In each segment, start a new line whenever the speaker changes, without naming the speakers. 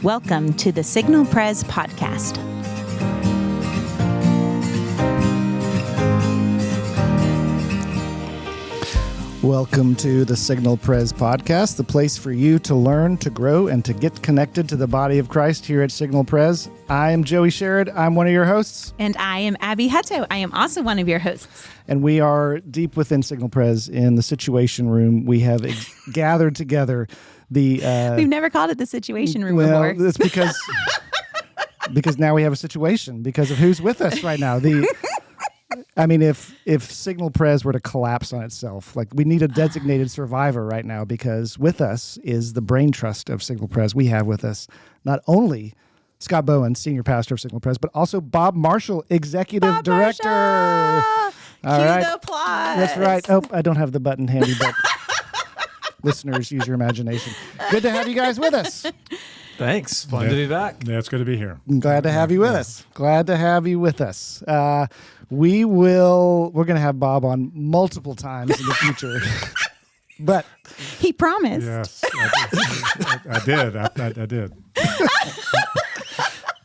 Welcome to the Signal Pres podcast.
Welcome to the Signal Pres podcast, the place for you to learn, to grow, and to get connected to the body of Christ here at Signal Pres. I am Joey Sherrod. I'm one of your hosts.
And I am Abby Hutto. I am also one of your hosts.
And we are deep within Signal Pres in the Situation Room. We have gathered together the...
We've never called it the Situation Room
well,
before.
It's because now we have a situation because of who's with us right now. If Signal Pres were to collapse on itself, like we need a designated survivor right now, because with us is the brain trust of Signal Pres. We have with us not only Scott Bowen, senior pastor of Signal Pres, but also Bob Marshall, executive director.
Marshall!
All
Cue
right.
the applause.
That's right. Oh, I don't have the button handy, but listeners, use your imagination. Good to have you guys with us.
Thanks. Fun to be back.
Yeah, it's good to be here.
I'm glad to have you with us. Glad to have you with us. We're going to have Bob on multiple times in the future. But
He promised.
Yes, I did.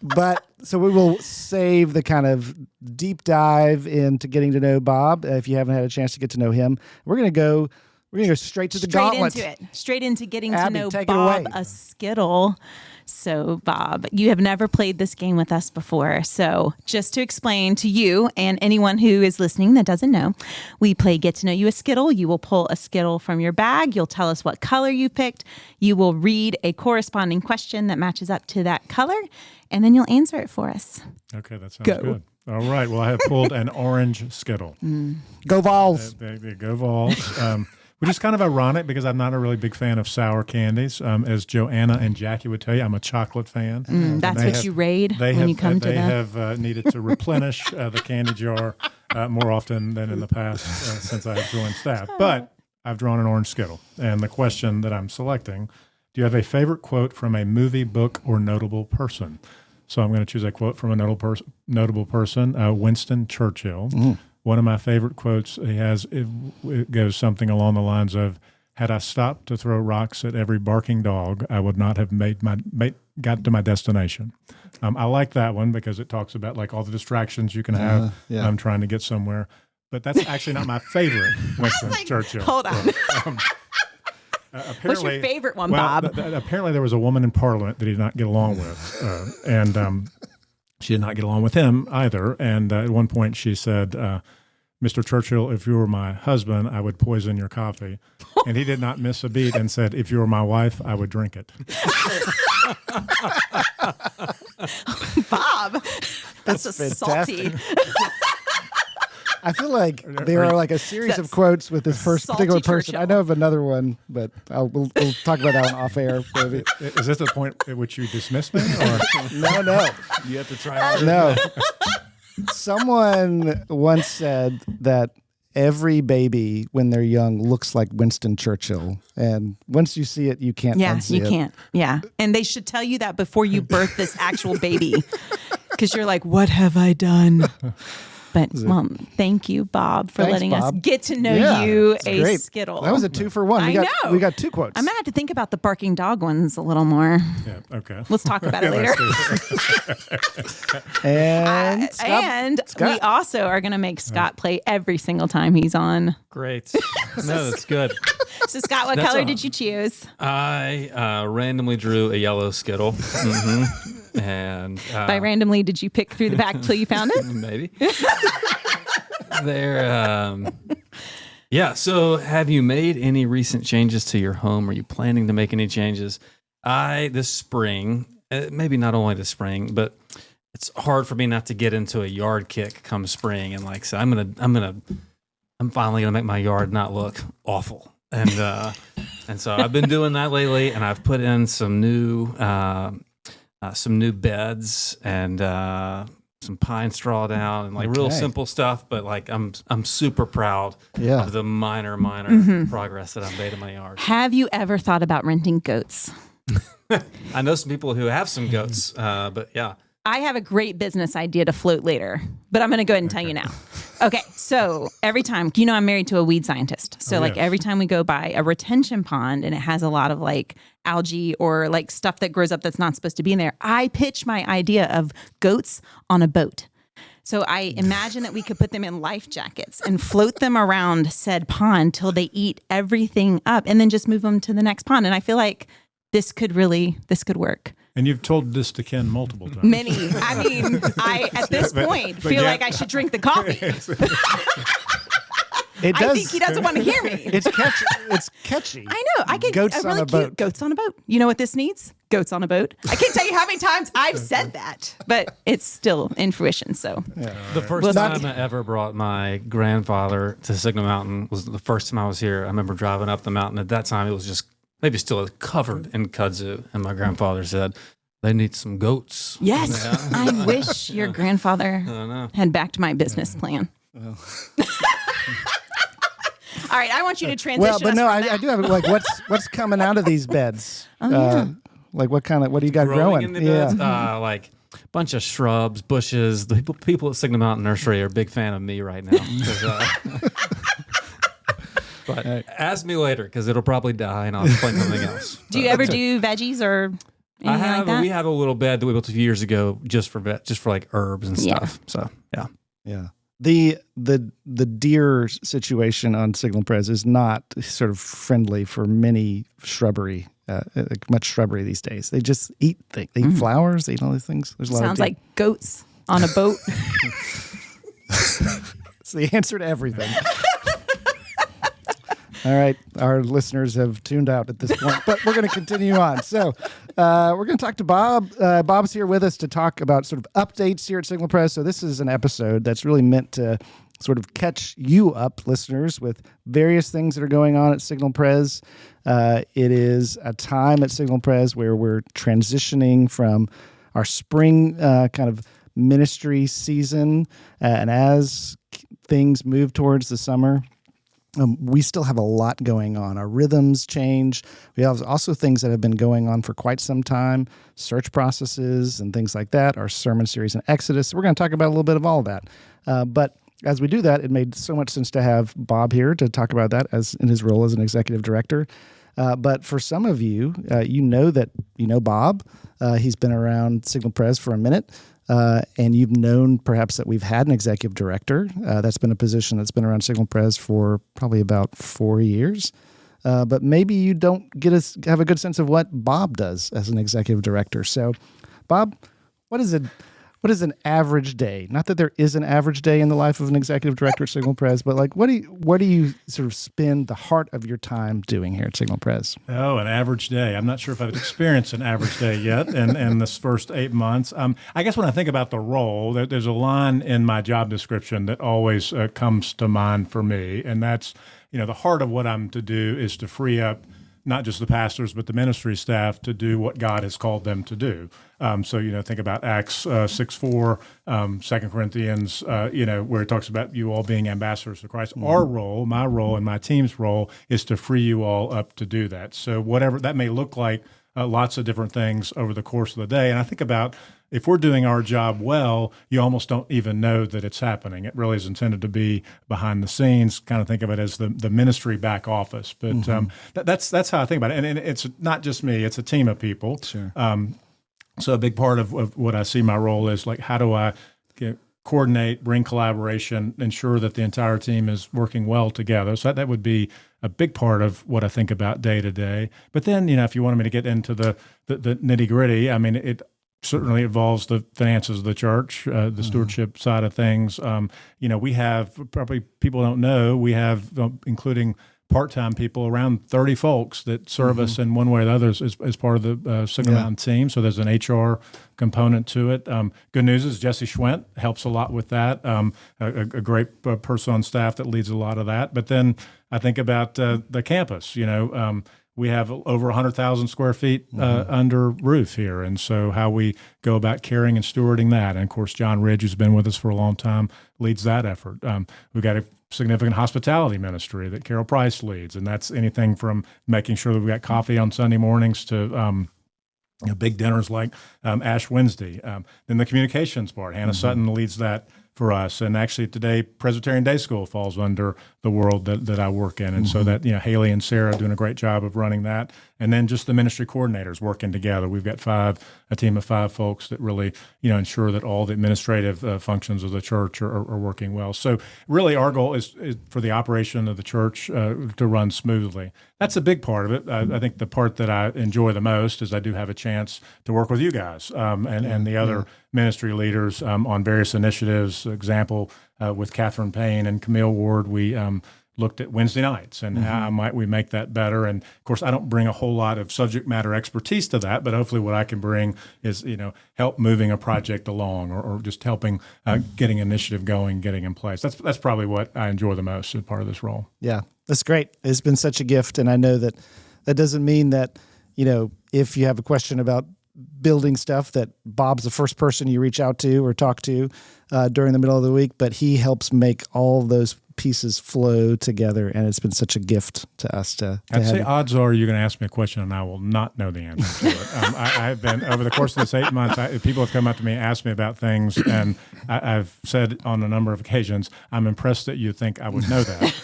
But so we will save the kind of deep dive into getting to know Bob. If you haven't had a chance to get to know him, we're going to go straight to the gauntlet.
Straight into getting
Abby,
to know
take it
Bob,
away.
a Skittle. So, Bob, you have never played this game with us before. So, just to explain to you and anyone who is listening that doesn't know, we play Get to Know You a Skittle. You will pull a Skittle from your bag. You'll tell us what color you picked. You will read a corresponding question that matches up to that color, and then you'll answer it for us.
Okay, that sounds good. All right. Well, I have pulled an orange Skittle.
Go Vols.
Go Vols. Which is kind of ironic because I'm not a really big fan of sour candies. As Joanna and Jackie would tell you, I'm a chocolate fan.
That's what you raid when you come to
They
them.
have needed to replenish the candy jar more often than in the past since I have joined staff. But I've drawn an orange Skittle. And the question that I'm selecting, do you have a favorite quote from a movie, book, or notable person? So I'm going to choose a quote from a notable person, Winston Churchill. One of my favorite quotes he has, it goes something along the lines of, had I stopped to throw rocks at every barking dog, I would not have got to my destination. I like that one because it talks about like all the distractions you can have trying to get somewhere. But that's actually not my favorite Winston Churchill.
Hold on. What's your favorite one, Bob?
Apparently there was a woman in Parliament that he did not get along with. And she did not get along with him either. And at one point she said, Mr. Churchill, if you were my husband, I would poison your coffee. And he did not miss a beat and said, if you were my wife, I would drink it.
Bob, that's a
fantastic.
salty.
I feel like there are like a series of quotes with this particular person.
Churchill.
I know of another one, but we'll talk about that one off air. Maybe.
Is this the point at which you dismiss me? Or?
No.
You have to try harder.
No. Someone once said that every baby when they're young looks like Winston Churchill. And once you see it, you can't unsee it.
Can't. Yeah. And they should tell you that before you birth this actual baby. Because you're like, what have I done? But, thank you, Bob, for letting us get to know you a
great.
Skittle.
That was a 2-for-1. We got two quotes.
I'm going to have to think about the barking dog ones a little more.
Yeah, okay.
Let's talk about it later.
And Scott.
We also are going to make Scott play every single time he's on.
Great. No, that's good.
So, Scott, what color did you choose?
I randomly drew a yellow Skittle. And
By randomly, did you pick through the back till you found it?
Maybe. So have you made any recent changes to your home? Are you planning to make any changes? This spring, maybe not only this spring, but it's hard for me not to get into a yard kick come spring. And like, so I'm finally gonna make my yard not look awful. And so I've been doing that lately, and I've put in some new beds and some pine straw down and like real simple stuff, but like I'm super proud of the minor progress that I've made in my yard.
Have you ever thought about renting goats?
I know some people who have some goats, but yeah.
I have a great business idea to float later, but I'm going to go ahead and tell you now. Okay, so every time, I'm married to a weed scientist. So
yes.
every time we go by a retention pond and it has a lot of algae or stuff that grows up that's not supposed to be in there, I pitch my idea of goats on a boat. So I imagine that we could put them in life jackets and float them around said pond till they eat everything up and then just move them to the next pond. And I feel like this could work.
And you've told this to Ken multiple times.
Many. I mean, at this point feel like I should drink the coffee.
It does.
I think he doesn't want to hear me.
It's catchy. It's catchy.
I know. I get
Goats
a really
on a
cute
boat.
goats on a boat. You know what this needs? Goats on a boat. I can't tell you how many times I've said that, but it's still in fruition. So
The first
Well,
time I ever brought my grandfather to Signal Mountain was the first time I was here. I remember driving up the mountain. At that time, it was just maybe still covered in kudzu. And my grandfather said, they need some goats.
yes, I wish your grandfather
know.
had backed my business plan. All right, I want you to transition.
Well, but
us
no,
from that.
I do have what's coming out of these beds?
Oh, yeah.
What do you got growing?
In the beds, like a bunch of shrubs, bushes. The people at Signal Mountain Nursery are a big fan of me right now. But ask me later because it'll probably die and I'll explain something else.
Do you ever do veggies or anything like that?
We have a little bed that we built a few years ago just for herbs and
Yeah.
stuff. So yeah.
Yeah. The deer situation on Signal Pres is not sort of friendly for many shrubbery, much shrubbery these days. They just eat things. They eat flowers. They eat all these things. There's a lot
Sounds
of
like goats on a boat.
It's the answer to everything. All right, our listeners have tuned out at this point, but we're going to continue on. So we're going to talk to Bob. Bob's here with us to talk about sort of updates here at Signal Pres. So this is an episode that's really meant to sort of catch you up, listeners, with various things that are going on at Signal Pres. It is a time at Signal Pres where we're transitioning from our spring kind of ministry season, and as things move towards the summer, we still have a lot going on. Our rhythms change. We have also things that have been going on for quite some time, search processes and things like that, our sermon series in Exodus. We're going to talk about a little bit of all of that. But as we do that, it made so much sense to have Bob here to talk about that as in his role as an executive director. But for some of you, you know Bob. He's been around Signal Pres for a minute. And you've known perhaps that we've had an executive director. That's been a position that's been around Signal Pres for probably about 4 years. But maybe you don't have a good sense of what Bob does as an executive director. So, Bob, what is an average day? Not that there is an average day in the life of an executive director at Signal Pres, but what do you sort of spend the heart of your time doing here at Signal Pres?
Oh, an average day. I'm not sure if I've experienced an average day yet in this first 8 months. I guess when I think about the role, there's a line in my job description that always comes to mind for me, and that's, the heart of what I'm to do is to free up not just the pastors, but the ministry staff to do what God has called them to do. So, think about Acts 6:4, 2 Corinthians, where it talks about you all being ambassadors of Christ. Mm-hmm. Our role, my role, and my team's role is to free you all up to do that. So whatever that may look like, lots of different things over the course of the day. And I think about if we're doing our job well, you almost don't even know that it's happening. It really is intended to be behind the scenes, kind of think of it as the ministry back office. But that's how I think about it. And it's not just me, it's a team of people. Sure. So a big part of what I see my role is like, how do I coordinate, bring collaboration, ensure that the entire team is working well together. So that would be a big part of what I think about day to day. But then, if you wanted me to get into the nitty gritty, I mean, it certainly involves the finances of the church, the stewardship side of things. We have, probably people don't know, we have, including part-time people, around 30 folks that serve us in one way or the other as part of the Signal Mountain team. So there's an HR component to it. Good news is Jesse Schwent helps a lot with that, a great person on staff that leads a lot of that. But then I think about the campus. We have over 100,000 square feet under roof here. And so how we go about caring and stewarding that. And, of course, John Ridge, who's been with us for a long time, leads that effort. We've got a significant hospitality ministry that Carol Price leads, and that's anything from making sure that we've got coffee on Sunday mornings to big dinners like Ash Wednesday. Then the communications part. Hannah Sutton leads that for us. And actually today, Presbyterian Day School falls under the world that I work in. And so that, Haley and Sarah doing a great job of running that. And then just the ministry coordinators working together. We've got a team of 5 folks that really, ensure that all the administrative functions of the church are working well. So really our goal is for the operation of the church to run smoothly. That's a big part of it. I think the part that I enjoy the most is I do have a chance to work with you guys and the other ministry leaders on various initiatives. Example, with Catherine Payne and Camille Ward, we looked at Wednesday nights and how might we make that better. And of course, I don't bring a whole lot of subject matter expertise to that, but hopefully what I can bring is, help moving a project along or just helping getting initiative going, getting in place. That's probably what I enjoy the most as part of this role.
Yeah, that's great. It's been such a gift. And I know that doesn't mean that, if you have a question about building stuff, that Bob's the first person you reach out to or talk to during the middle of the week, but he helps make all those pieces flow together, and it's been such a gift to us to
I'd
have
say
you.
odds are you're going to ask me a question and I will not know the answer to it. I've been, over the course of this 8 months, people have come up to me and asked me about things, and I've said on a number of occasions, I'm impressed that you think I would know that.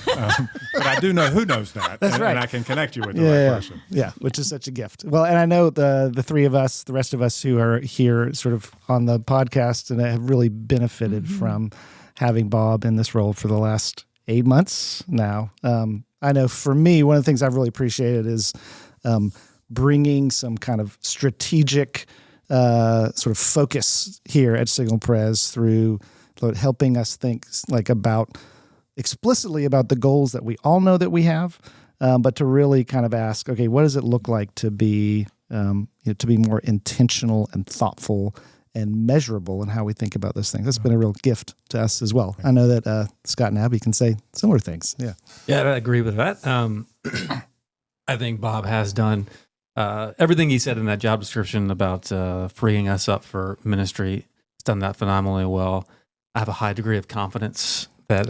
But I do know who knows that.
That's right.
And I can connect you with the right person.
Yeah, which is such a gift. Well, and I know the three of us, the rest of us who are here sort of on the podcast, and have really benefited from having Bob in this role for the last 8 months now. I know for me, one of the things I've really appreciated is bringing some kind of strategic sort of focus here at Signal Pres through helping us think explicitly about the goals that we all know that we have, but to really kind of ask, okay, what does it look like to be more intentional and thoughtful and measurable in how we think about those things. That's been a real gift to us as well. I know that Scott and Abby can say similar things. Yeah.
Yeah, I agree with that. I think Bob has done everything he said in that job description about freeing us up for ministry. He's done that phenomenally well. I have a high degree of confidence that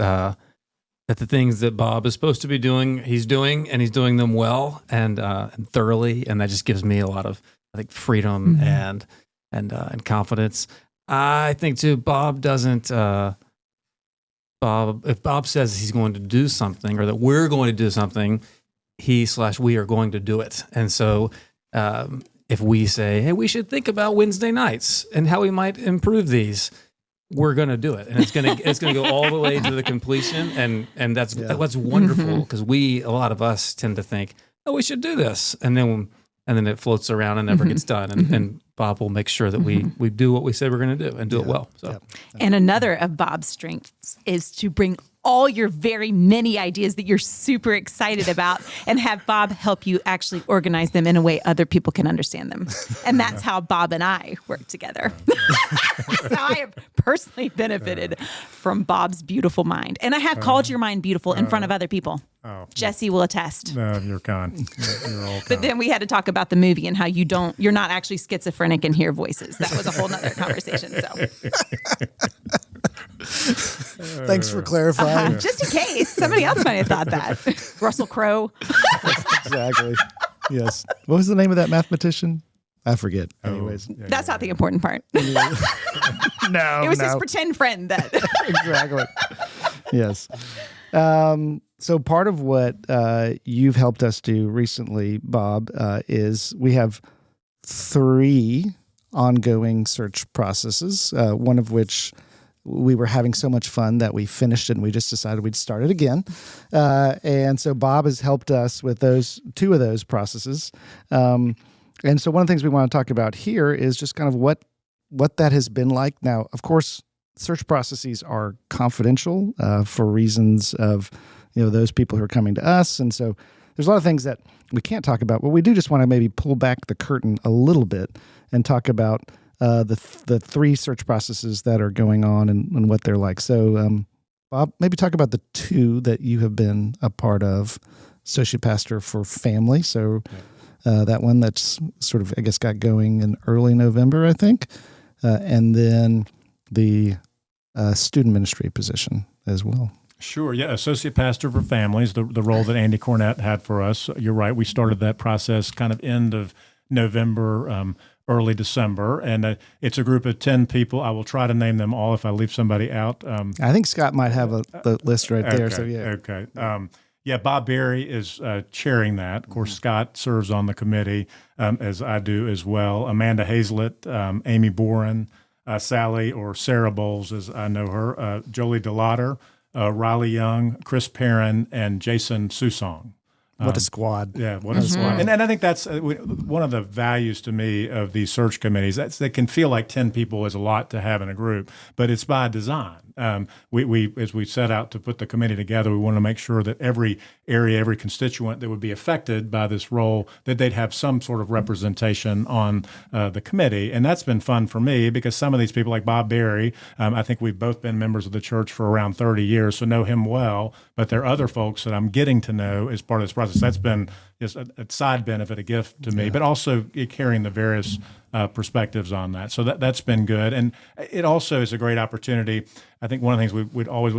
the things that Bob is supposed to be doing, he's doing, and he's doing them well and thoroughly, and that just gives me a lot of, I think, freedom and confidence. I think too, Bob doesn't. If Bob says he's going to do something, or that we're going to do something, we are going to do it. And so, if we say, "Hey, we should think about Wednesday nights and how we might improve these," we're going to do it, and it's going to go all the way to the completion. And that's wonderful, because a lot of us tend to think, "Oh, we should do this," and then it floats around and never gets done. And Bob will make sure that we do what we say we're going to do and do it well. So,
And another of Bob's strengths is to bring all your very many ideas that you're super excited about and have Bob help you actually organize them in a way other people can understand them. And that's how Bob and I work together. So I have personally benefited from Bob's beautiful mind. And I have called your mind beautiful in front of other people. Jesse will attest.
No, you're kind. You're all kind.
But then we had to talk about the movie and how you're not actually schizophrenic and hear voices. That was a whole nother conversation. So
thanks for clarifying.
just in case somebody else might have thought that. Russell Crowe.
Exactly. Yes. What was the name of that mathematician? I forget. Anyways,
That's not the important part.
no,
It was his pretend friend that.
Exactly. Yes. So part of what you've helped us do recently, Bob, is we have 3 ongoing search processes, one of which we were having so much fun that we finished it and we just decided we'd start it again. And so Bob has helped us with 2 of those processes. And so one of the things we want to talk about here is just kind of what that has been like. Now, of course, search processes are confidential for reasons of those people who are coming to us. And so there's a lot of things that we can't talk about, but we do just want to maybe pull back the curtain a little bit and talk about the 3 search processes that are going on and what they're like. So, Bob, maybe talk about the 2 that you have been a part of, Associate Pastor for Family. So that one that's sort of, I guess, got going in early November, I think. And then the student ministry position as well.
Sure. Yeah. Associate Pastor for Families, the role that Andy Cornett had for us. You're right. We started that process kind of end of November. early December. And it's a group of 10 people. I will try to name them all if I leave somebody out.
I think Scott might have the list right there.
Okay,
So yeah.
Okay. Bob Berry is chairing that. Of course, Scott serves on the committee, as I do as well. Amanda Hazlett, Amy Boren, Sally or Sarah Bowles, as I know her, Jolie DeLauder, Riley Young, Chris Perrin, and Jason Susong.
What a squad.
Yeah, what a squad. And I think that's one of the values to me of these search committees. They can feel like 10 people is a lot to have in a group, but it's by design. We as we set out to put the committee together, we want to make sure that every area, every constituent that would be affected by this role, that they'd have some sort of representation on the committee. And that's been fun for me because some of these people, like Bob Berry, I think we've both been members of the church for around 30 years, so know him well. But there are other folks that I'm getting to know as part of this process. That's been just a side benefit, a gift to me, but also carrying the various perspectives on that. So that's been good. And it also is a great opportunity. I think one of the things we'd always,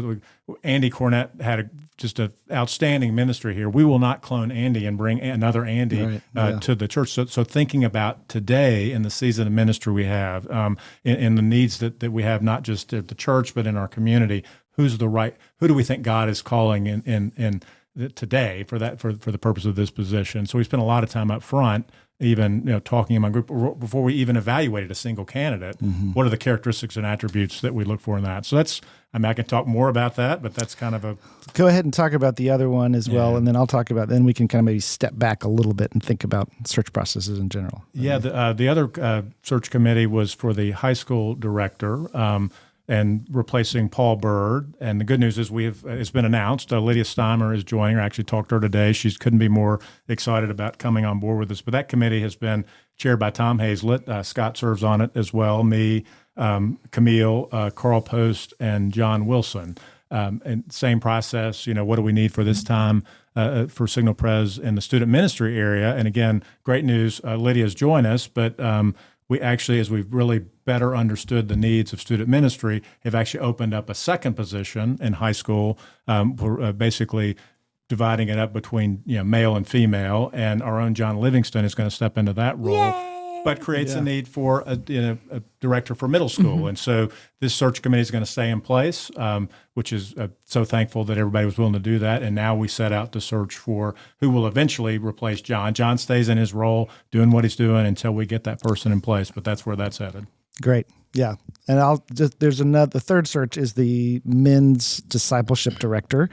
Andy Cornett had just an outstanding ministry here. We will not clone Andy and bring another Andy to the church. So thinking about today in the season of ministry we have, in the needs that we have, not just at the church, but in our community, who do we think God is calling in today for the purpose of this position? So we spent a lot of time up front, even talking in my group before we even evaluated a single candidate. What are the characteristics and attributes that we look for in that? So I can talk more about that, but that's kind of
Go ahead and talk about the other one as well, and then I'll talk about. Then we can kind of maybe step back a little bit and think about search processes in general.
Yeah, the other search committee was for the high school director. And replacing Paul Bird. And the good news is it's been announced. Lydia Steimer is joining her. I actually talked to her today. She couldn't be more excited about coming on board with us. But that committee has been chaired by Tom Hazlett. Scott serves on it as well. Me, Camille, Carl Post, and John Wilson. And same process. What do we need for this time for Signal Pres in the student ministry area? And again, great news. Lydia's joined us, but we actually, as we've really better understood the needs of student ministry, have actually opened up a second position in high school. We're basically dividing it up between male and female, and our own John Livingston is going to step into that role. Yay! But creates a need for a director for middle school. And so this search committee is going to stay in place, which is so thankful that everybody was willing to do that. And now we set out to search for who will eventually replace John. John stays in his role, doing what he's doing until we get that person in place. But that's where that's headed.
Great. Yeah. And the third search is the men's discipleship director.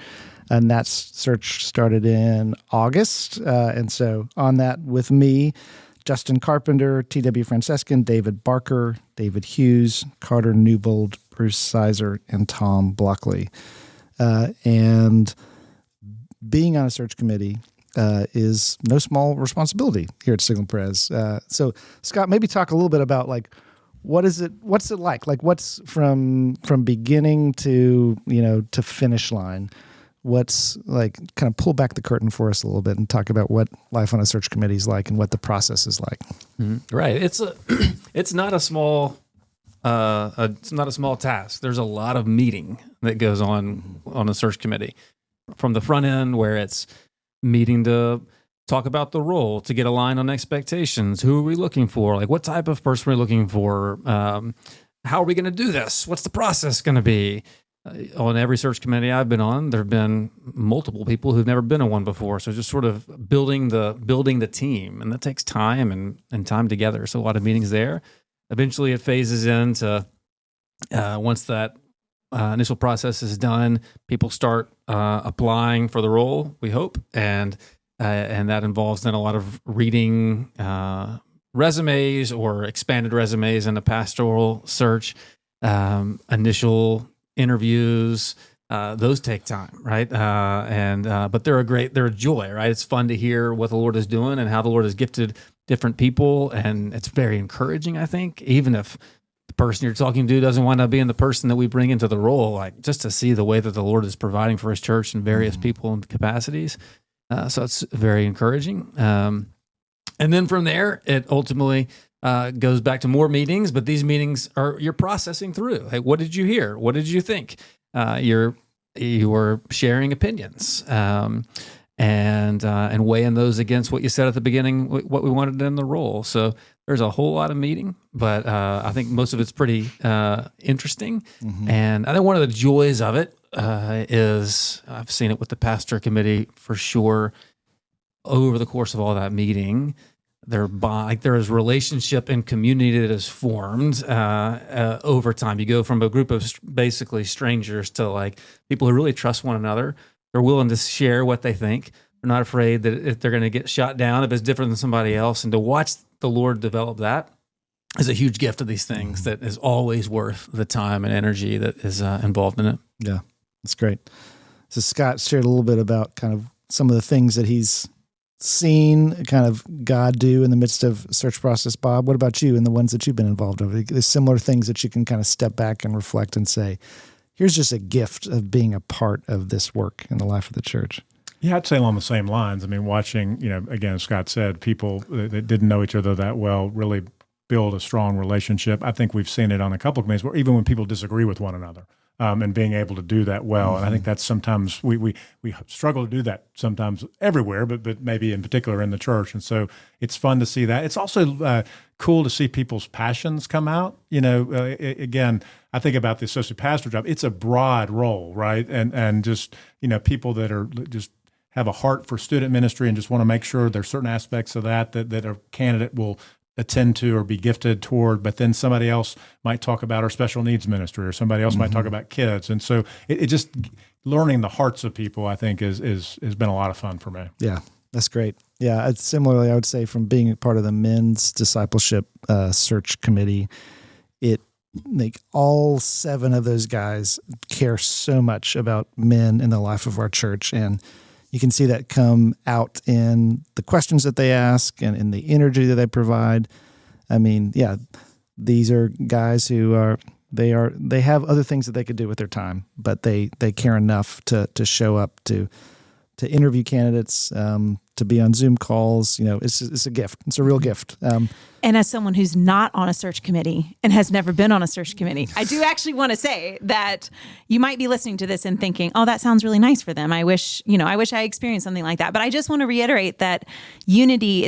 And that search started in August. And so on that with me, Justin Carpenter, T.W. Francescan, David Barker, David Hughes, Carter Newbold, Bruce Sizer, and Tom Blockley. And being on a search committee is no small responsibility here at Signal Pres. So, Scott, maybe talk a little bit about what's it like? Like what's from beginning to finish line? What's kind of pull back the curtain for us a little bit and talk about what life on a search committee is like and what the process is like.
Right. It's not a small task. There's a lot of meeting that goes on a search committee, from the front end where it's meeting to talk about the role, to get aligned on expectations. Who are we looking for? Like what type of person we're looking for? How are we going to do this? What's the process going to be? On every search committee I've been on, there have been multiple people who've never been on one before. So just sort of building the team, and that takes time and time together. So a lot of meetings there. Eventually, it phases into once that initial process is done, people start applying for the role. We hope, and that involves then a lot of reading resumes or expanded resumes in a pastoral search. Initial interviews, those take time, right? But they're a joy, right? It's fun to hear what the Lord is doing and how the Lord has gifted different people, and it's very encouraging, I think, even if the person you're talking to doesn't wind up being the person that we bring into the role, just to see the way that the Lord is providing for his church and various people and capacities. So it's very encouraging. And then from there, it ultimately goes back to more meetings, but these meetings you're processing through. Like, what did you hear? What did you think? You're sharing opinions and weighing those against what you said at the beginning, what we wanted in the role. So there's a whole lot of meeting, but I think most of it's pretty interesting. And I think one of the joys of it is I've seen it with the pastor committee for sure. Over the course of all that meeting, there is relationship and community that is formed over time. You go from a group of basically strangers to like people who really trust one another. They're willing to share what they think. They're not afraid that if they're going to get shot down if it's different than somebody else. And to watch the Lord develop that is a huge gift of these things that is always worth the time and energy that is involved in it.
Yeah, that's great. So Scott shared a little bit about kind of some of the things that he's seen kind of God do in the midst of search process. Bob, what about you and the ones that you've been involved in? There's similar things that you can kind of step back and reflect and say, here's just a gift of being a part of this work in the life of the church.
Yeah, I'd say along the same lines. I mean, watching, again, as Scott said, people that didn't know each other that well really build a strong relationship. I think we've seen it on a couple of committees where even when people disagree with one another, and being able to do that well. And I think that's sometimes we struggle to do that sometimes everywhere, but maybe in particular in the church. And so it's fun to see that. It's also cool to see people's passions come out. Again, I think about the associate pastor job. It's a broad role, right? And just, people that are just have a heart for student ministry and just want to make sure there's certain aspects of that a candidate will attend to or be gifted toward, but then somebody else might talk about our special needs ministry, or somebody else might talk about kids. And so it just learning the hearts of people, I think, has been a lot of fun for me.
Yeah, that's great. Yeah, similarly, I would say from being a part of the men's discipleship search committee, all 7 of those guys care so much about men in the life of our church, and you can see that come out in the questions that they ask and in the energy that they provide. I mean, yeah, these are guys who they have other things that they could do with their time, but they care enough to show up to interview candidates, to be on Zoom calls. It's a gift. It's a real gift.
And as someone who's not on a search committee and has never been on a search committee, I do actually want to say that you might be listening to this and thinking, oh, that sounds really nice for them. I wish I experienced something like that. But I just want to reiterate that unity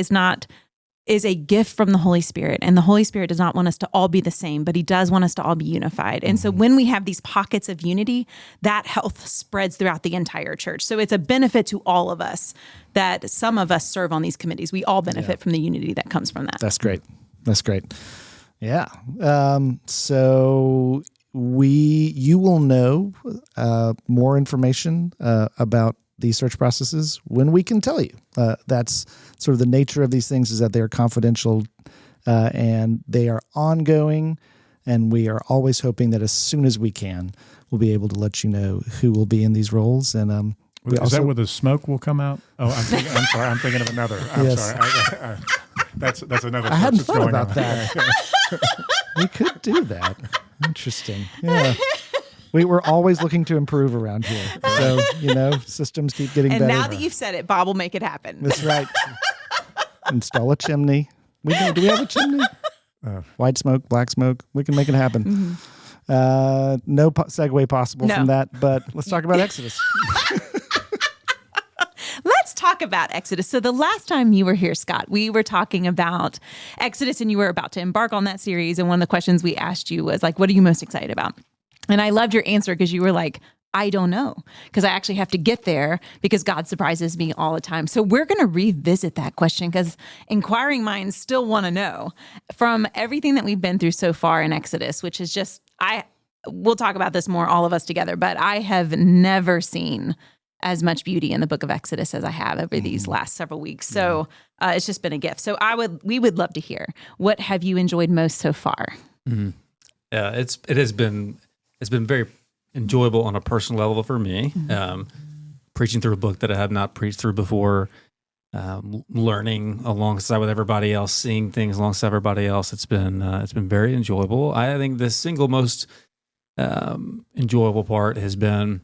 is a gift from the Holy Spirit. And the Holy Spirit does not want us to all be the same, but he does want us to all be unified. And so when we have these pockets of unity, that health spreads throughout the entire church. So it's a benefit to all of us that some of us serve on these committees. We all benefit from the unity that comes from that.
That's great. Yeah. So you will know more information about these search processes when we can tell you. That's sort of the nature of these things, is that they are confidential and they are ongoing, and we are always hoping that as soon as we can, we'll be able to let you know who will be in these roles. And
is that where the smoke will come out? Oh, I'm sorry. I'm thinking of another. I'm sorry. That's another.
I hadn't thought about that. We could do that. Interesting. Yeah. We're always looking to improve around here. So, systems keep getting better.
And now that you've said it, Bob will make it happen.
That's right. Install a chimney. Do we have a chimney? White smoke, black smoke. We can make it happen. Mm-hmm. No segue possible from that, but let's talk about Exodus.
Let's talk about Exodus. So the last time you were here, Scott, we were talking about Exodus, and you were about to embark on that series. And one of the questions we asked you was like, what are you most excited about? And I loved your answer because you were like, I don't know, because I actually have to get there because God surprises me all the time. So we're going to revisit that question because inquiring minds still want to know from everything that we've been through so far in Exodus, which is just, we'll talk about this more, all of us together, but I have never seen as much beauty in the book of Exodus as I have over these last several weeks. So it's just been a gift. So we would love to hear, what have you enjoyed most so far?
Mm-hmm. Yeah, it has been very enjoyable on a personal level for me. Preaching through a book that I have not preached through before, learning alongside with everybody else, seeing things alongside everybody else. It's been very enjoyable. I think the single most enjoyable part has been,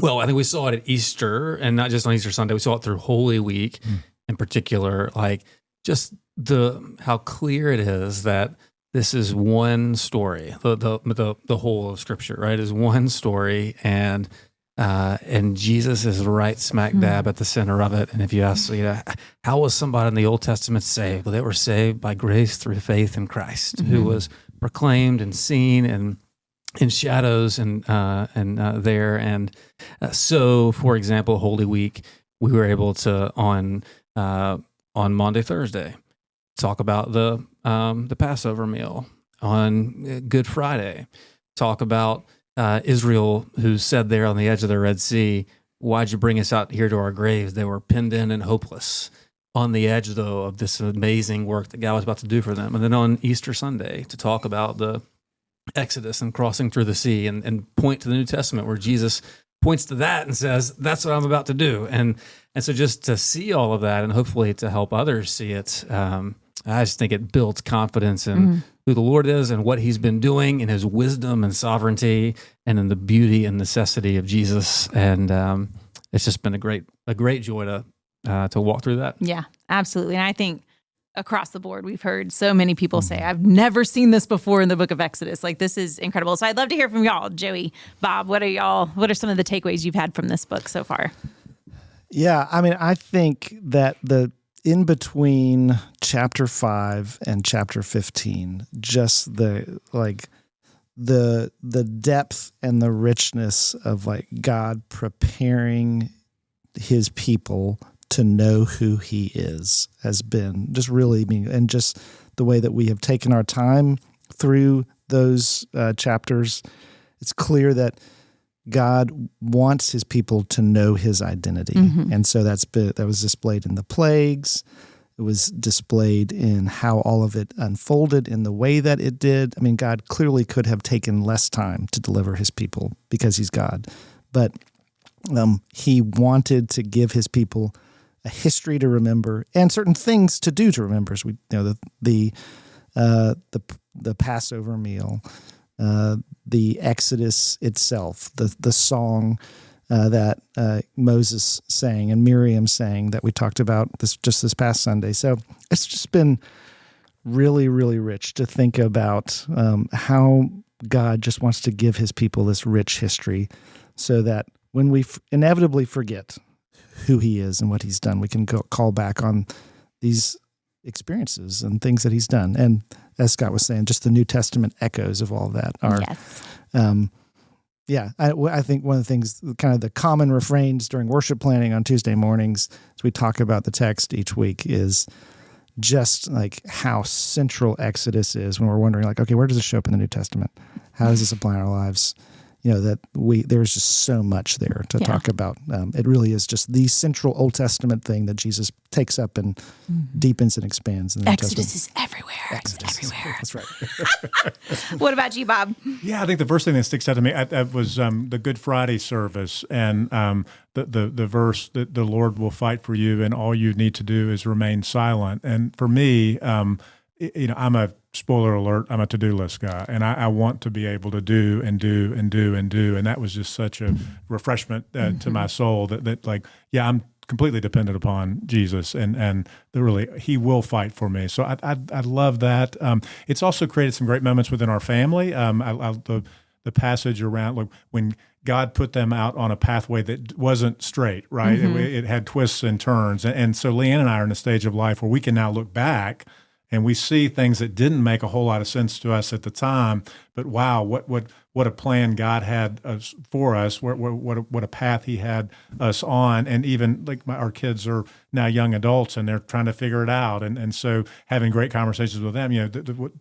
I think we saw it at Easter, and not just on Easter Sunday. We saw it through Holy Week in particular, like just how clear it is that this is one story. The whole of Scripture, right, is one story, and and Jesus is right smack dab at the center of it. And if you ask, how was somebody in the Old Testament saved? Well, they were saved by grace through faith in Christ, who was proclaimed and seen and in shadows and there. And so, for example, Holy Week, we were able to on Maundy, Thursday, talk about the Passover meal. On Good Friday, talk about Israel, who said there on the edge of the Red Sea, "Why'd you bring us out here to our graves?" They were pinned in and hopeless, on the edge, though, of this amazing work that God was about to do for them. And then on Easter Sunday, to talk about the Exodus and crossing through the sea, and point to the New Testament where Jesus points to that and says, "That's what I'm about to do." And so just to see all of that, and hopefully to help others see it, I just think it builds confidence in who the Lord is and what He's been doing in His wisdom and sovereignty, and in the beauty and necessity of Jesus. And it's just been a great joy to walk through that.
Yeah, absolutely. And I think across the board, we've heard so many people say, "I've never seen this before in the book of Exodus." Like, this is incredible. So I'd love to hear from y'all. Joey, Bob, what are some of the takeaways you've had from this book so far?
Yeah, I mean, I think that in between chapter 5 and chapter 15, just the depth and the richness of God preparing His people to know who He is has been just really and just the way that we have taken our time through those chapters. It's clear that God wants His people to know His identity. And so that was displayed in the plagues. It was displayed in how all of it unfolded in the way that it did. I mean, God clearly could have taken less time to deliver His people because He's God. But He wanted to give His people a history to remember and certain things to do to remember. As we the Passover meal, the Exodus itself, the song that Moses sang and Miriam sang that we talked about this past Sunday. So it's just been really, really rich to think about how God just wants to give His people this rich history, so that when we inevitably forget who He is and what He's done, we can call back on these experiences and things that He's done. And as Scott was saying, just the New Testament echoes of all of that are, I think one of the things, kind of the common refrains during worship planning on Tuesday mornings, as we talk about the text each week, is just how central Exodus is when we're wondering, okay, where does it show up in the New Testament? How does this apply in our lives? There's just so much there to talk about. It really is just the central Old Testament thing that Jesus takes up and deepens and expands. In the
Exodus is everywhere.
That's right.
What about you, Bob?
Yeah, I think the first thing that sticks out to me was the Good Friday service, and the verse that the Lord will fight for you, and all you need to do is remain silent. And for me, I'm a spoiler alert, I'm a to-do list guy, and I want to be able to do and do and do and do. And that was just such a refreshment to my soul that I'm completely dependent upon Jesus, and really He will fight for me. So I love that. It's also created some great moments within our family. The passage around when God put them out on a pathway that wasn't straight, right? It had twists and turns. And so Leanne and I are in a stage of life where we can now look back and we see things that didn't make a whole lot of sense to us at the time, but wow, what a plan God had for us, what a path He had us on. And even our kids are now young adults and they're trying to figure it out. And so having great conversations with them,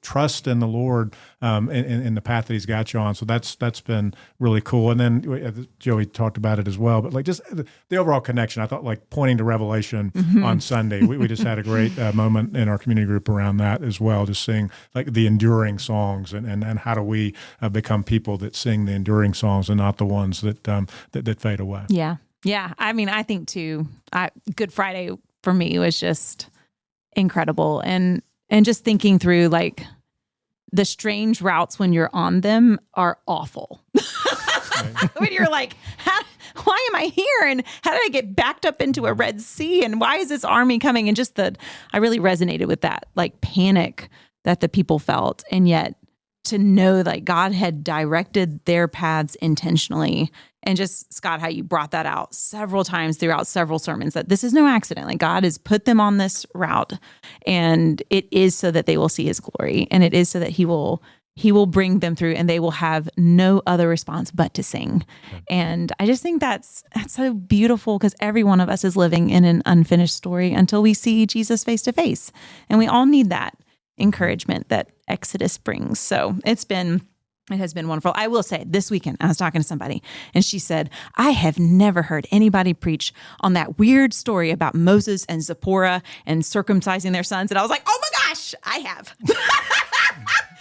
trust in the Lord in the path that He's got you on. So that's been really cool. And then Joey talked about it as well, but just the overall connection, I thought pointing to Revelation on Sunday, we just had a great moment in our community group around that as well, just seeing the enduring songs and how do we become people that sing the enduring songs and not the ones that fade away.
Yeah. Yeah. I mean, I think too, Good Friday for me was just incredible. And just thinking through the strange routes when you're on them are awful. When you're why am I here? And how did I get backed up into a Red Sea? And why is this army coming? And just I really resonated with that, panic that the people felt. And yet to know that God had directed their paths intentionally. And just, Scott, how you brought that out several times throughout several sermons, that this is no accident. Like, God has put them on this route, and it is so that they will see his glory, and it is so that he will bring them through, and they will have no other response but to sing. And I just think that's so beautiful, because every one of us is living in an unfinished story until we see Jesus face to face. And we all need that encouragement that Exodus brings. So it has been wonderful. I will say, this weekend, I was talking to somebody, and she said, I have never heard anybody preach on that weird story about Moses and Zipporah and circumcising their sons. And I was like, oh my gosh, I have.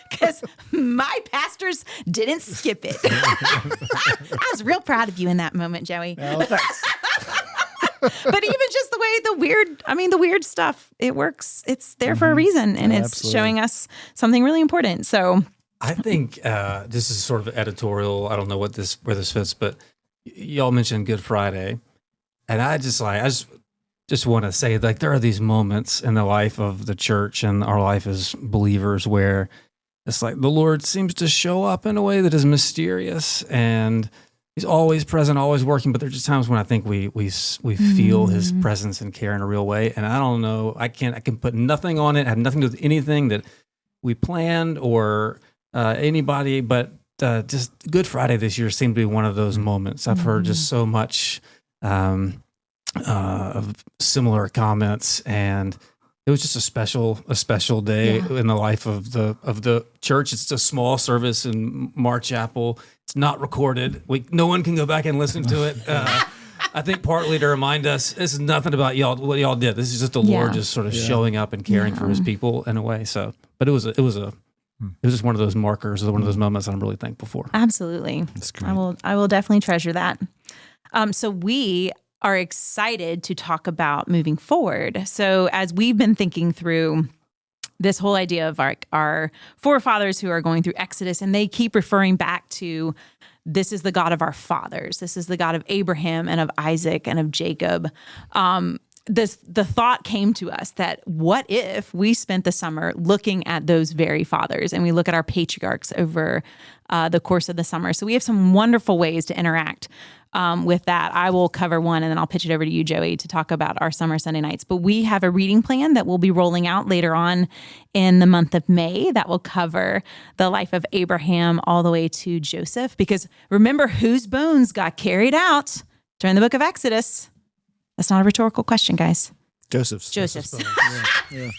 Because my pastors didn't skip it. I was real proud of you in that moment, Joey.
Oh, thanks.
But even just the weird stuff, it works. It's there for a reason, and it's
Absolutely.
showing us something really important. So
I think this is sort of editorial. I don't know where this fits, but y'all mentioned Good Friday, and I just want to say, like, there are these moments in the life of the church and our life as believers where it's like the Lord seems to show up in a way that is mysterious, and he's always present, always working. But there's just times when I think we feel his presence and care in a real way. And I don't know, I can put nothing on it. Have nothing to do with anything that we planned or anybody, but just Good Friday this year seemed to be one of those moments. I've heard just so much of similar comments, and it was just a special day in the life of the church. It's a small service in Mar Chapel. It's not recorded. No one can go back and listen to it. I think partly to remind us, this is nothing about y'all, what y'all did. This is just the Lord just sort of showing up and caring for his people in a way. So, but it was just one of those markers, or one of those moments that I'm really thankful for.
absolutely,
That's great.
I will definitely treasure that. So we are excited to talk about moving forward. So as we've been thinking through this whole idea of our forefathers who are going through Exodus, and they keep referring back to, this is the God of our fathers. This is the God of Abraham and of Isaac and of Jacob. The thought came to us that what if we spent the summer looking at those very fathers, and we look at our patriarchs over the course of the summer. So we have some wonderful ways to interact with that. I will cover one, and then I'll pitch it over to you, Joey, to talk about our summer Sunday nights. But we have a reading plan that we'll be rolling out later on in the month of May that will cover the life of Abraham all the way to Joseph. Because remember, whose bones got carried out during the book of Exodus? That's not a rhetorical question, guys.
Joseph's. Yeah.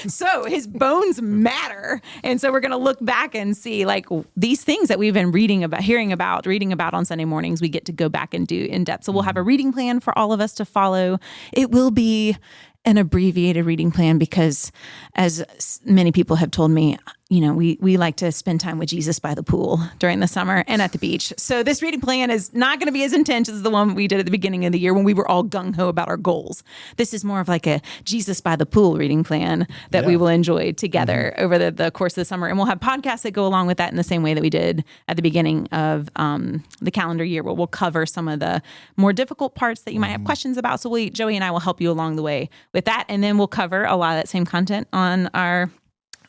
So his bones matter. And so we're going to look back and see, like, these things that we've been reading about on Sunday mornings, we get to go back and do in depth. So we'll have a reading plan for all of us to follow. It will be an abbreviated reading plan because, as many people have told me, we like to spend time with Jesus by the pool during the summer and at the beach. So this reading plan is not going to be as intense as the one we did at the beginning of the year when we were all gung-ho about our goals. This is more of like a Jesus by the pool reading plan that we will enjoy together over the course of the summer. And we'll have podcasts that go along with that in the same way that we did at the beginning of the calendar year, where we'll cover some of the more difficult parts that you might have questions about. So Joey and I will help you along the way with that. And then we'll cover a lot of that same content on our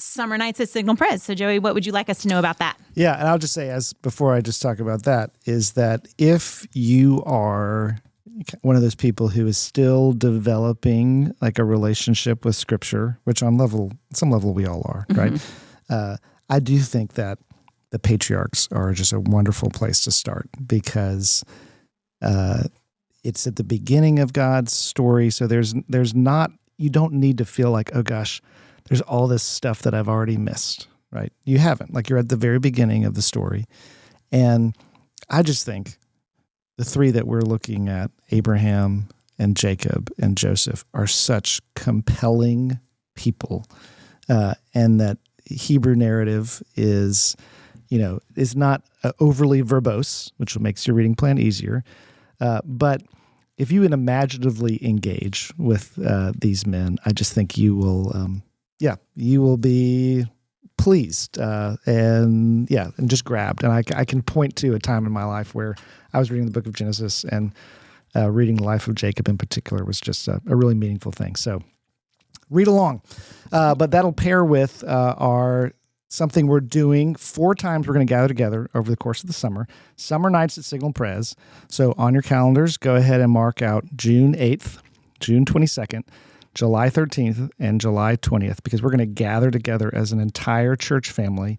summer nights at Signal Pres. So Joey, what would you like us to know about that?
Yeah, and I'll just say, before I just talk about that, is that if you are one of those people who is still developing like a relationship with Scripture, which on some level we all are, right? I do think that the patriarchs are just a wonderful place to start, because it's at the beginning of God's story. So there's not, you don't need to feel like, oh gosh, there's all this stuff that I've already missed, right? You haven't. Like, you're at the very beginning of the story. And I just think the three that we're looking at, Abraham and Jacob and Joseph, are such compelling people. And that Hebrew narrative is not overly verbose, which makes your reading plan easier. But if you imaginatively engage with these men, I just think you will, you will be pleased and just grabbed. And I can point to a time in my life where I was reading the book of Genesis, and reading the life of Jacob in particular was just a really meaningful thing. So read along. But that'll pair with our something we're doing 4 times. We're going to gather together over the course of the summer nights at Signal Pres. So on your calendars, go ahead and mark out June 8th, June 22nd, July 13th, and July 20th, because we're going to gather together as an entire church family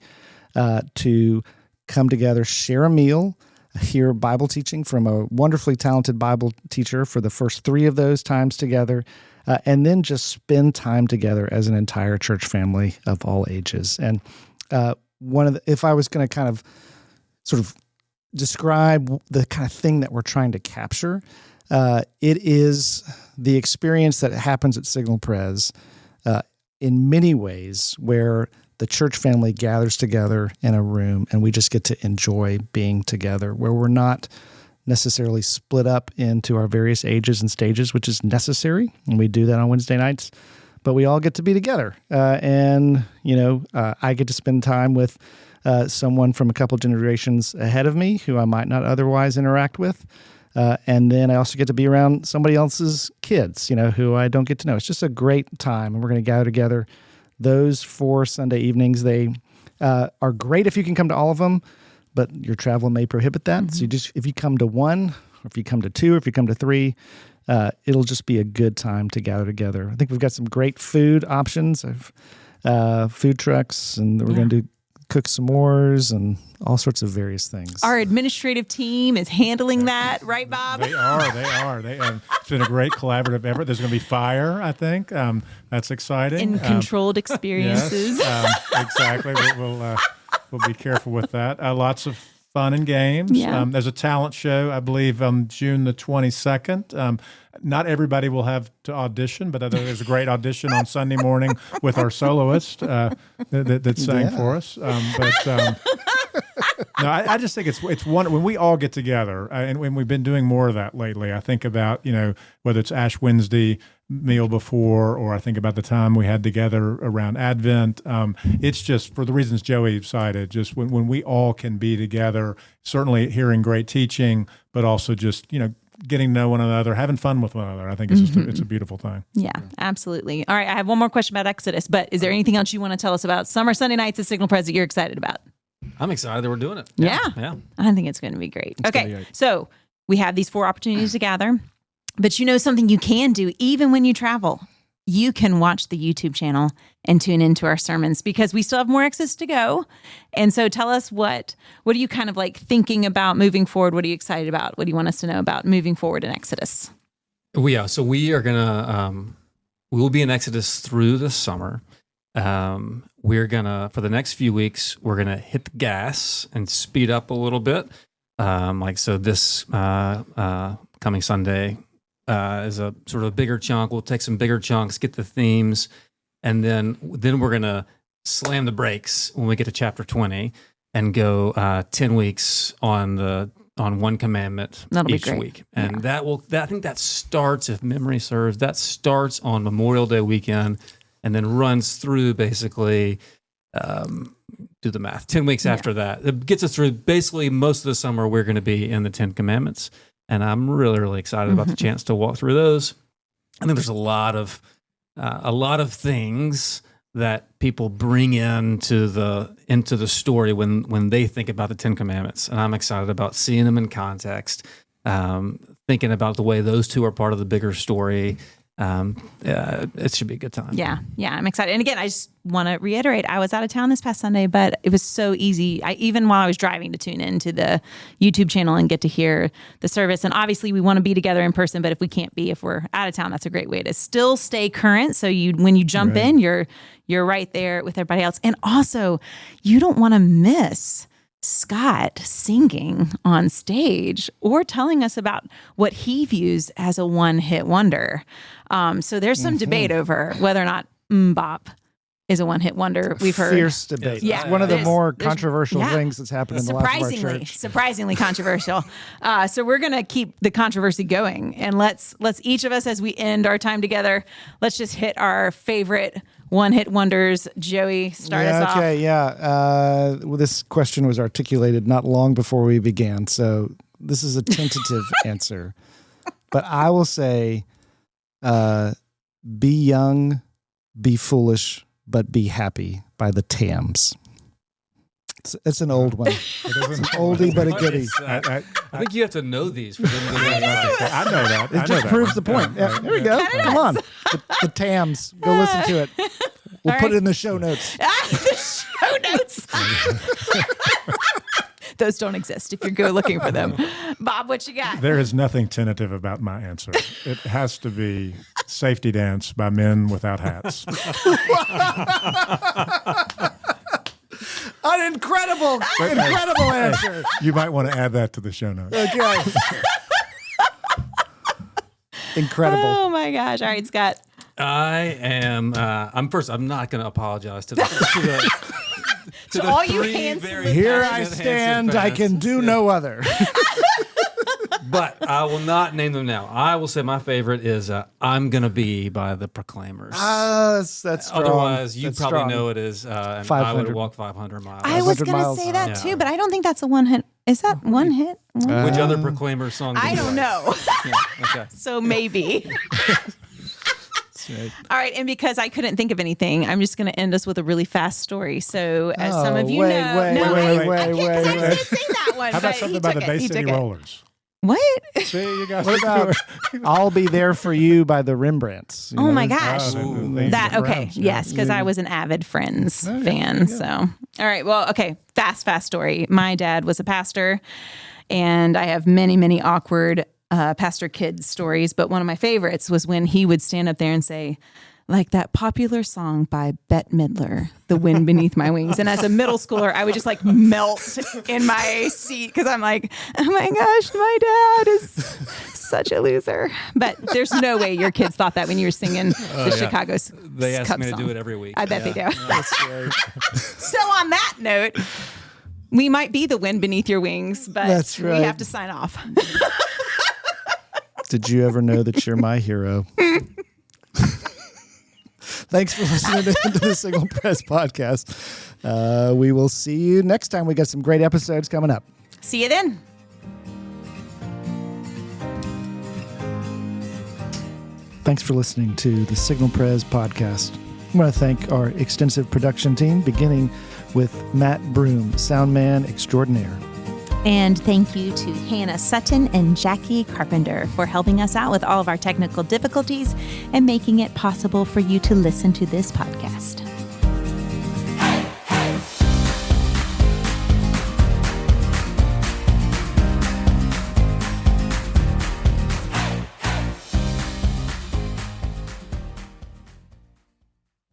to come together, share a meal, hear Bible teaching from a wonderfully talented Bible teacher for the first 3 of those times together, and then just spend time together as an entire church family of all ages. And if I was going to kind of sort of describe the kind of thing that we're trying to capture, it is the experience that happens at Signal Pres in many ways where the church family gathers together in a room and we just get to enjoy being together, where we're not necessarily split up into our various ages and stages, which is necessary, and we do that on Wednesday nights, but we all get to be together. I get to spend time with someone from a couple generations ahead of me who I might not otherwise interact with. And then I also get to be around somebody else's kids, who I don't get to know. It's just a great time, and we're going to gather together those 4 Sunday evenings. They are great if you can come to all of them, but your travel may prohibit that. Mm-hmm. So if you come to 1, or if you come to 2, or if you come to 3, it'll just be a good time to gather together. I think we've got some great food options of food trucks, and we're going to cook s'mores and all sorts of various things.
Our administrative team is handling that, right, Bob?
They are. It's been a great collaborative effort. There's going to be fire, I think. That's exciting.
In controlled experiences.
Yes, exactly. We'll be careful with that. Lots of fun and games.
Yeah.
There's a talent show, I believe, June the 22nd. Not everybody will have to audition, but there's a great audition on Sunday morning with our soloist that sang for us. No, I just think it's one when we all get together, and when we've been doing more of that lately. I think about whether it's Ash Wednesday meal before, or I think about the time we had together around Advent. It's just for the reasons Joey cited. Just when we all can be together, certainly hearing great teaching, but also just getting to know one another, having fun with one another. I think it's it's a beautiful thing.
Yeah, absolutely. All right, I have one more question about Exodus, but is there anything else you want to tell us about Summer Sunday Nights at Signal Pres that you're excited about?
I'm excited that we're doing it.
Yeah.
I
think it's going to be great. Okay, so we have these 4 opportunities to gather, but something you can do even when you travel. You can watch the YouTube channel and tune into our sermons, because we still have more Exodus to go. And so tell us what are you kind of like thinking about moving forward? What are you excited about? What do you want us to know about moving forward in Exodus?
So we are gonna we will be in Exodus through the summer. We're gonna, for the next few weeks, we're gonna hit the gas and speed up a little bit. This coming Sunday is a sort of a bigger chunk. We'll take some bigger chunks, get the themes, and then we're gonna slam the brakes when we get to chapter 20 and go 10 weeks on one commandment each week. And I think that starts, if memory serves, that starts on Memorial Day weekend, and then runs through basically, do the math, 10 weeks after that. It gets us through basically most of the summer. We're going to be in the 10 Commandments, and I'm really, really excited about the chance to walk through those. I think there's a lot of things that people bring into the story when they think about the 10 Commandments, and I'm excited about seeing them in context, thinking about the way those 2 are part of the bigger story. It should be a good time.
Yeah, I'm excited. And again, I just want to reiterate, I was out of town this past Sunday, but it was so easy. Even while I was driving, to tune into the YouTube channel and get to hear the service. And obviously we want to be together in person, but if we're out of town, that's a great way to still stay current. So when you jump in, you're right there with everybody else. And also, you don't want to miss Scott singing on stage or telling us about what he views as a one-hit wonder. So there's some debate over whether or not Bop is a one-hit wonder. We've heard
fierce debate.
Yeah,
it's one of the more controversial things that's happened in the life of our church.
Surprisingly controversial. So we're going to keep the controversy going, and let's each of us, as we end our time together, let's just hit our favorite one-hit wonders. Joey, start us off.
Well, this question was articulated not long before we began, so this is a tentative answer. But I will say, be young, be foolish, but be happy by the Tams. It's an old one.
It isn't
Oldie but a goodie.
I think you have to know these for them to know that.
I know that.
It just proves the point. Yeah, there we go. Come on. The TAMs. Go listen to it. We'll put it in the show notes.
The show notes. Those don't exist if you go looking for them. Bob, what you got?
There is nothing tentative about my answer. It has to be Safety Dance by Men Without Hats.
An incredible answer.
You might want to add that to the show notes.
Okay. Incredible.
Oh my gosh. All right, Scott.
I'm not going to apologize to
To all you handsome
Here I stand. I can do no other.
But I will not name them now. I will say my favorite is I'm Gonna Be by the Proclaimers.
That's strong.
Otherwise, you
That's
probably
strong.
know it is I
500.
Would walk 500 miles.
I was
500
going to
miles.
say that
Yeah.
too, but I don't think that's a one hit. Is that one hit?
Which other Proclaimers song? do
I
you
don't
like?
know.
Yeah, okay.
So maybe.
Right.
All right, and because I couldn't think of anything, I'm just going to end us with a really fast story. So, as some of you know,
wait,
no, I can't, 'cause I
wait.
was going to sing that one.
How about
but
something
he
about the
took
Bay
it. He
City
took it.
Rollers?
What?
See, you guys.
What about I'll Be There For You by the Rembrandts? You
Oh
know,
my
there's-
gosh.
the
That okay,
Browns, yeah.
yes, because I was an avid Friends fan. So, all right, well, okay, fast story. My dad was a pastor, and I have many awkward pastor kid stories. But one of my favorites was when he would stand up there and say, like that popular song by Bette Midler, "The Wind Beneath My Wings." And as a middle schooler, I would just like melt in my seat because I'm like, oh my gosh, my dad is such a loser. But there's no way your kids thought that when you were singing the Chicago's
They ask
Cubs
me to
song.
do it every week.
I bet they do.
That's right.
So on that note, we might be the wind beneath your wings, but
That's right.
we have to sign off.
Did you ever know that you're my hero? Thanks for listening to the Single Press podcast. We will see you next time. We got some great episodes coming up.
See you then.
Thanks for listening to the Signal Press podcast. I want to thank our extensive production team, beginning with Matt Broom, sound man extraordinaire.
And thank you to Hannah Sutton and Jackie Carpenter for helping us out with all of our technical difficulties and making it possible for you to listen to this podcast.